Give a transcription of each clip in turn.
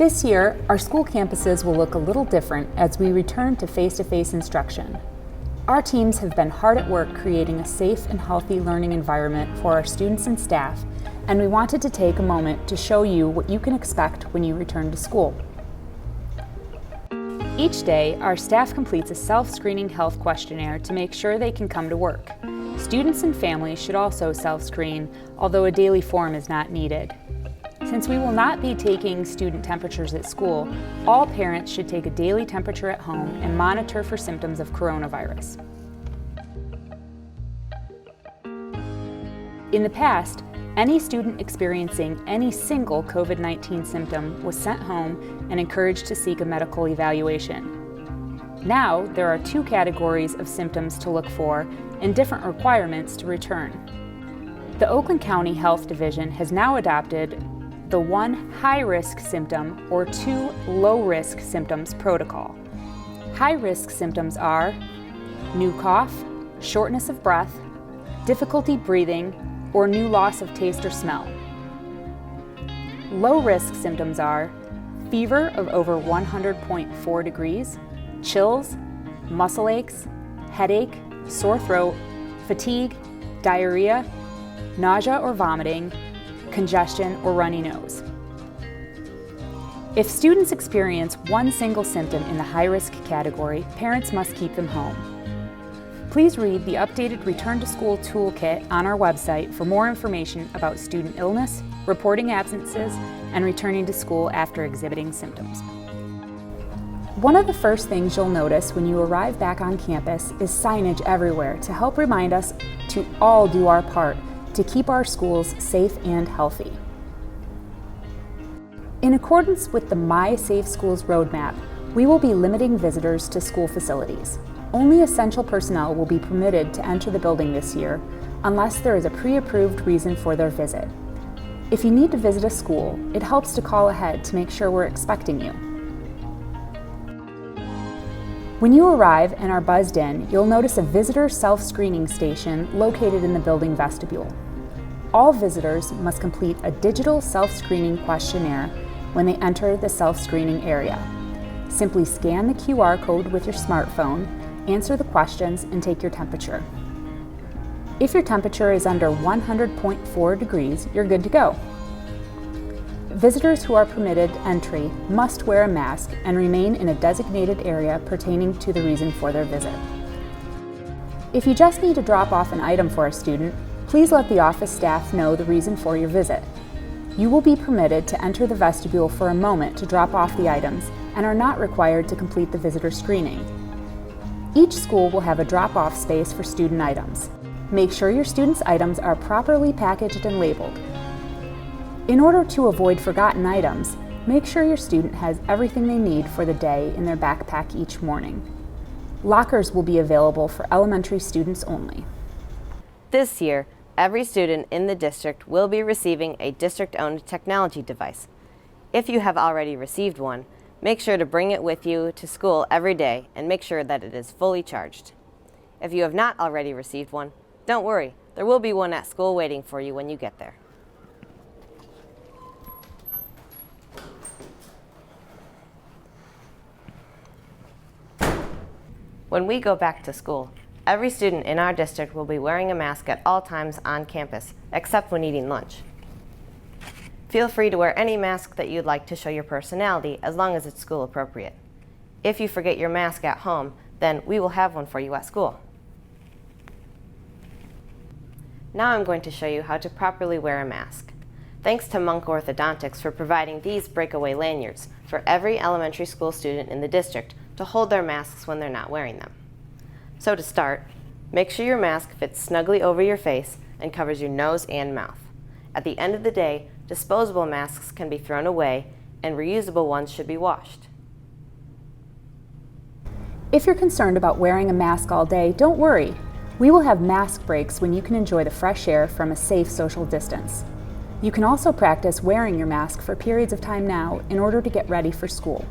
This year, our school campuses will look a little different as we return to face-to-face instruction. Our teams have been hard at work creating a safe and healthy learning environment for our students and staff, and we wanted to take a moment to show you what you can expect when you return to school. Each day, our staff completes a self-screening health questionnaire to make sure they can come to work. Students and families should also self-screen, although a daily form is not needed. Since we will not be taking student temperatures at school, all parents should take a daily temperature at home and monitor for symptoms of coronavirus. In the past, any student experiencing any single COVID-19 symptom was sent home and encouraged to seek a medical evaluation. Now, there are 2 categories of symptoms to look for and different requirements to return. The Oakland County Health Division has now adopted the 1 high-risk symptom or 2 low-risk symptoms protocol. High-risk symptoms are new cough, shortness of breath, difficulty breathing, or new loss of taste or smell. Low-risk symptoms are fever of over 100.4 degrees, chills, muscle aches, headache, sore throat, fatigue, diarrhea, nausea or vomiting, congestion, or runny nose. If students experience one single symptom in the high-risk category, parents must keep them home. Please read the updated Return to School Toolkit on our website for more information about student illness, reporting absences, and returning to school after exhibiting symptoms. One of the first things you'll notice when you arrive back on campus is signage everywhere to help remind us to all do our part to keep our schools safe and healthy. In accordance with the My Safe Schools roadmap, we will be limiting visitors to school facilities. Only essential personnel will be permitted to enter the building this year unless there is a pre-approved reason for their visit. If you need to visit a school, it helps to call ahead to make sure we're expecting you. When you arrive and are buzzed in, you'll notice a visitor self-screening station located in the building vestibule. All visitors must complete a digital self-screening questionnaire when they enter the self-screening area. Simply scan the QR code with your smartphone, answer the questions, and take your temperature. If your temperature is under 100.4 degrees, you're good to go. Visitors who are permitted entry must wear a mask and remain in a designated area pertaining to the reason for their visit. If you just need to drop off an item for a student, please let the office staff know the reason for your visit. You will be permitted to enter the vestibule for a moment to drop off the items and are not required to complete the visitor screening. Each school will have a drop-off space for student items. Make sure your students' items are properly packaged and labeled. In order to avoid forgotten items, make sure your student has everything they need for the day in their backpack each morning. Lockers will be available for elementary students only. This year, every student in the district will be receiving a district-owned technology device. If you have already received one, make sure to bring it with you to school every day and make sure that it is fully charged. If you have not already received one, don't worry, there will be one at school waiting for you when you get there. When we go back to school, every student in our district will be wearing a mask at all times on campus, except when eating lunch. Feel free to wear any mask that you'd like to show your personality as long as it's school appropriate. If you forget your mask at home, then we will have one for you at school. Now I'm going to show you how to properly wear a mask. Thanks to Monk Orthodontics for providing these breakaway lanyards for every elementary school student in the district to hold their masks when they're not wearing them. So to start, make sure your mask fits snugly over your face and covers your nose and mouth. At the end of the day, disposable masks can be thrown away and reusable ones should be washed. If you're concerned about wearing a mask all day, don't worry. We will have mask breaks when you can enjoy the fresh air from a safe social distance. You can also practice wearing your mask for periods of time now in order to get ready for school.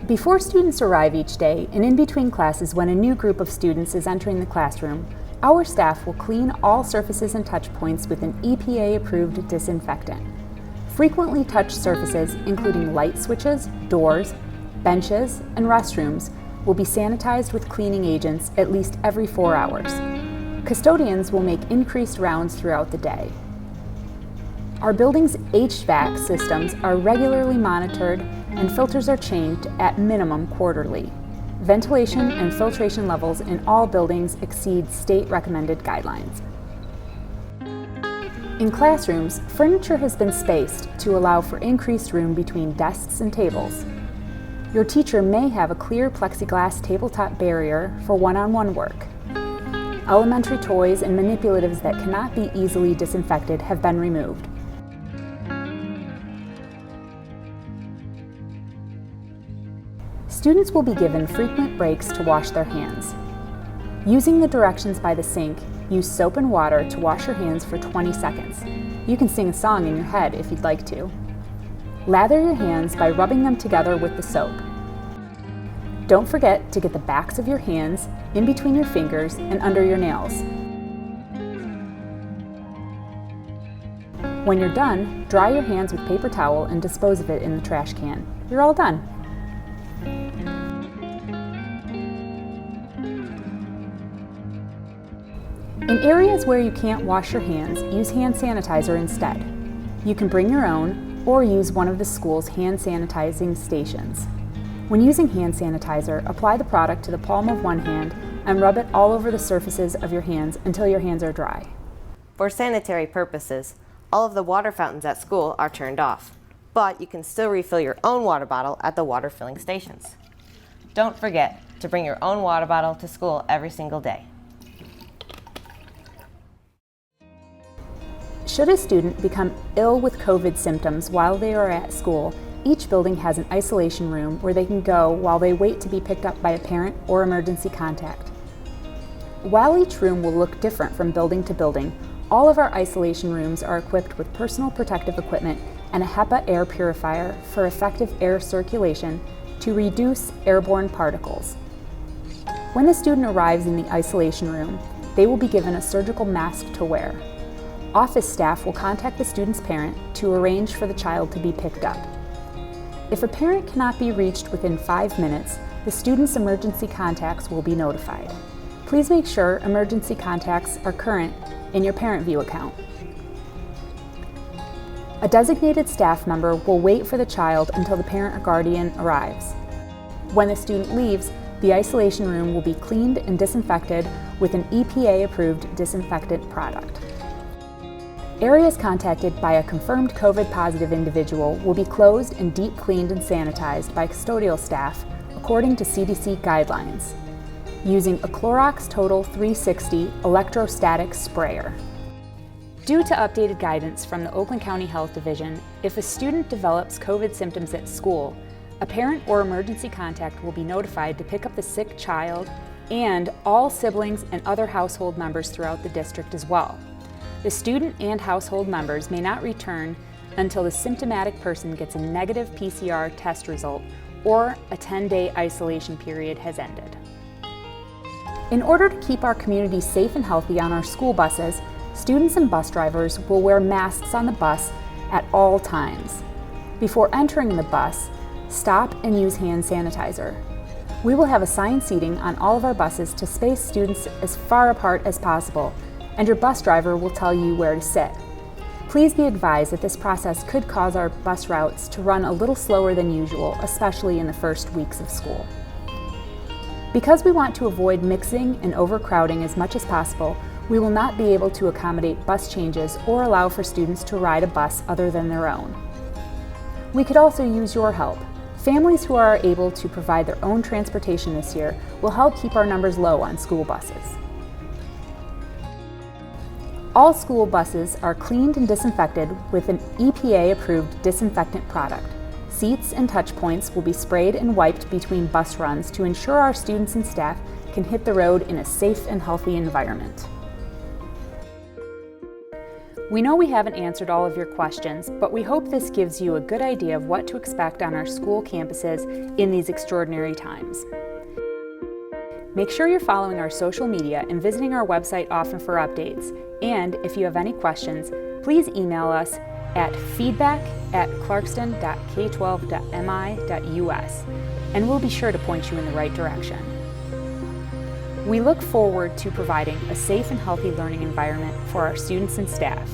Before students arrive each day and in between classes when a new group of students is entering the classroom, our staff will clean all surfaces and touch points with an EPA-approved disinfectant. Frequently touched surfaces, including light switches, doors, benches, and restrooms, will be sanitized with cleaning agents at least every 4 hours. Custodians will make increased rounds throughout the day. Our building's HVAC systems are regularly monitored and filters are changed at minimum quarterly. Ventilation and filtration levels in all buildings exceed state-recommended guidelines. In classrooms, furniture has been spaced to allow for increased room between desks and tables. Your teacher may have a clear plexiglass tabletop barrier for one-on-one work. Elementary toys and manipulatives that cannot be easily disinfected have been removed. Students will be given frequent breaks to wash their hands. Using the directions by the sink, use soap and water to wash your hands for 20 seconds. You can sing a song in your head if you'd like to. Lather your hands by rubbing them together with the soap. Don't forget to get the backs of your hands in between your fingers and under your nails. When you're done, dry your hands with paper towel and dispose of it in the trash can. You're all done. In areas where you can't wash your hands, use hand sanitizer instead. You can bring your own or use one of the school's hand sanitizing stations. When using hand sanitizer, apply the product to the palm of one hand and rub it all over the surfaces of your hands until your hands are dry. For sanitary purposes, all of the water fountains at school are turned off, but you can still refill your own water bottle at the water filling stations. Don't forget to bring your own water bottle to school every single day. Should a student become ill with COVID symptoms while they are at school, each building has an isolation room where they can go while they wait to be picked up by a parent or emergency contact. While each room will look different from building to building, all of our isolation rooms are equipped with personal protective equipment and a HEPA air purifier for effective air circulation to reduce airborne particles. When the student arrives in the isolation room, they will be given a surgical mask to wear. Office staff will contact the student's parent to arrange for the child to be picked up. If a parent cannot be reached within 5 minutes, the student's emergency contacts will be notified. Please make sure emergency contacts are current in your Parent View account. A designated staff member will wait for the child until the parent or guardian arrives. When the student leaves, the isolation room will be cleaned and disinfected with an EPA-approved disinfectant product. Areas contacted by a confirmed COVID-positive individual will be closed and deep cleaned and sanitized by custodial staff according to CDC guidelines, using a Clorox Total 360 electrostatic sprayer. Due to updated guidance from the Oakland County Health Division, if a student develops COVID symptoms at school, a parent or emergency contact will be notified to pick up the sick child and all siblings and other household members throughout the district as well. The student and household members may not return until the symptomatic person gets a negative PCR test result or a 10-day isolation period has ended. In order to keep our community safe and healthy on our school buses, students and bus drivers will wear masks on the bus at all times. Before entering the bus, stop and use hand sanitizer. We will have assigned seating on all of our buses to space students as far apart as possible, and your bus driver will tell you where to sit. Please be advised that this process could cause our bus routes to run a little slower than usual, especially in the first weeks of school. Because we want to avoid mixing and overcrowding as much as possible, we will not be able to accommodate bus changes or allow for students to ride a bus other than their own. We could also use your help. Families who are able to provide their own transportation this year will help keep our numbers low on school buses. All school buses are cleaned and disinfected with an EPA-approved disinfectant product. Seats and touch points will be sprayed and wiped between bus runs to ensure our students and staff can hit the road in a safe and healthy environment. We know we haven't answered all of your questions, but we hope this gives you a good idea of what to expect on our school campuses in these extraordinary times. Make sure you're following our social media and visiting our website often for updates. And if you have any questions, please email us at feedback@clarkston.k12.mi.us, and we'll be sure to point you in the right direction. We look forward to providing a safe and healthy learning environment for our students and staff.